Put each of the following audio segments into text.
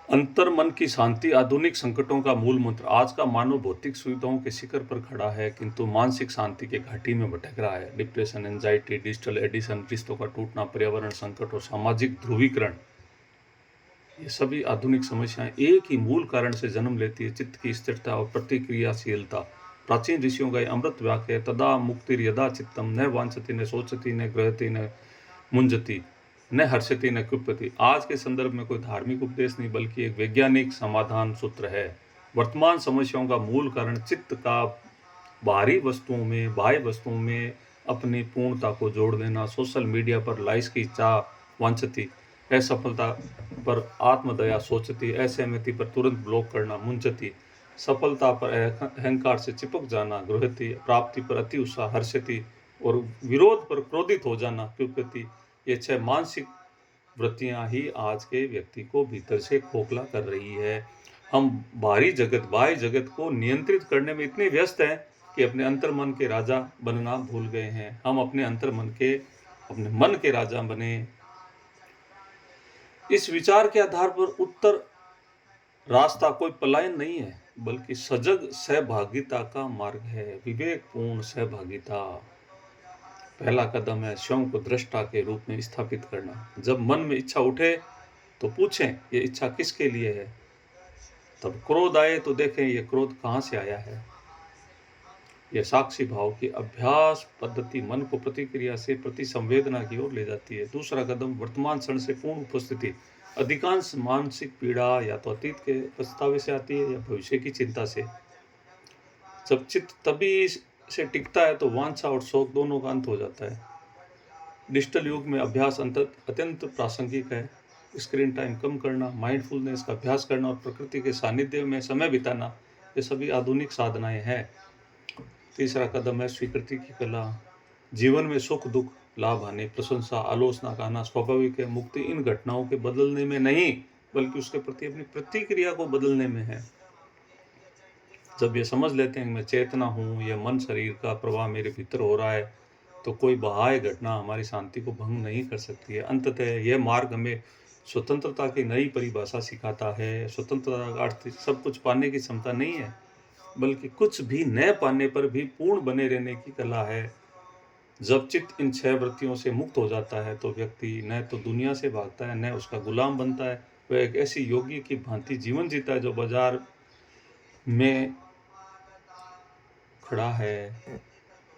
अंतर मन की शांति आधुनिक संकटों का मूल मंत्र। आज का मानव भौतिक सुविधाओं के शिखर पर खड़ा है किंतु मानसिक शांति के घाटी में भटक रहा है। डिप्रेशन, एंजाइटी, डिजिटल एडिशन, रिश्तों का टूटना, पर्यावरण संकट और सामाजिक ध्रुवीकरण, ये सभी आधुनिक समस्याएं एक ही मूल कारण से जन्म लेती है: चित्त की स्थिरता और प्रतिक्रियाशीलता। प्राचीन ऋषियों का अमृत वाक्य है, तदा मुक्ति यदा चित्तम न वांछति न सोचती न ग्रहति न मुंजति न हर्षति न कुप्यति। आज के संदर्भ में कोई धार्मिक उपदेश नहीं बल्कि एक वैज्ञानिक समाधान सूत्र है। वर्तमान समस्याओं का मूल कारण चित्त का बाह्य वस्तुओं में अपनी पूर्णता को जोड़ देना, सोशल मीडिया पर लाइक्स की चाह वांछती, असफलता पर आत्मदया सोचती, असहमति पर तुरंत ब्लॉक करना मुंचती, सफलता पर अहंकार से चिपक जाना गृहति, प्राप्ति पर अति उत्साह हर्षति और विरोध पर क्रोधित हो जाना कुप्यति। ये 6 मानसिक वृत्तियां ही आज के व्यक्ति को भीतर से खोखला कर रही है। हम बाह्य जगत को नियंत्रित करने में इतने व्यस्त हैं कि अपने अंतर्मन के राजा बनना भूल गए हैं। हम अपने मन के राजा बने। इस विचार के आधार पर उत्तर रास्ता कोई पलायन नहीं है बल्कि सजग सहभागिता का मार्ग है। विवेकपूर्ण सहभागिता। पहला कदम है स्वयं को दृष्टा के रूप में स्थापित करना। जब मन में इच्छा उठे तो पूछें, ये इच्छा किसके लिए है। तब क्रोध आए तो देखें, ये क्रोध कहाँ से आया है। यह साक्षी भाव की अभ्यास पद्धति मन को प्रतिक्रिया से प्रति संवेदना की ओर ले जाती है। दूसरा कदम वर्तमान क्षण से पूर्ण उपस्थिति। अधिकांश मानसिक पीड़ा या तो अतीत के पछतावे से आती है या भविष्य की चिंता से। जब चित्त तभी से टिकता है तो वांछा और शौक दोनों का अंत हो जाता है। डिजिटल युग में अभ्यास अत्यंत प्रासंगिक है। स्क्रीन टाइम कम करना, माइंडफुलनेस का अभ्यास करना और प्रकृति के सानिध्य में समय बिताना, ये सभी आधुनिक साधनाएं हैं। तीसरा कदम है स्वीकृति की कला। जीवन में सुख दुख, लाभ हानि, प्रशंसा आलोचना का आना स्वाभाविक है। मुक्ति इन घटनाओं के बदलने में नहीं बल्कि उसके प्रति अपनी प्रतिक्रिया को बदलने में है। जब ये समझ लेते हैं कि मैं चेतना हूँ, यह मन शरीर का प्रवाह मेरे भीतर हो रहा है, तो कोई बाह्य घटना हमारी शांति को भंग नहीं कर सकती है। अंततः यह मार्ग हमें स्वतंत्रता की नई परिभाषा सिखाता है। स्वतंत्रता का अर्थ सब कुछ पाने की क्षमता नहीं है बल्कि कुछ भी न पाने पर भी पूर्ण बने रहने की कला है। जब चित्त इन 6 वृत्तियों से मुक्त हो जाता है तो व्यक्ति न तो दुनिया से भागता है न उसका गुलाम बनता है। वह एक ऐसी योगी की भांति जीवन जीता है जो बाजार में खड़ा है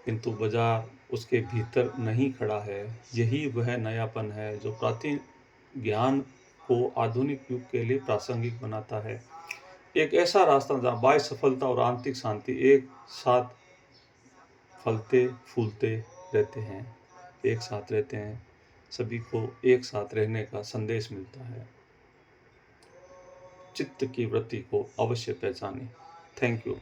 किंतु बाजार उसके भीतर नहीं खड़ा है। यही वह नयापन है जो प्राचीन ज्ञान को आधुनिक युग के लिए प्रासंगिक बनाता है। एक ऐसा रास्ता जहाँ बाह्य सफलता और आंतरिक शांति एक साथ फलते फूलते रहते हैं, एक साथ रहते हैं। सभी को एक साथ रहने का संदेश मिलता है। चित्त की वृत्ति को अवश्य पहचानें। Thank you.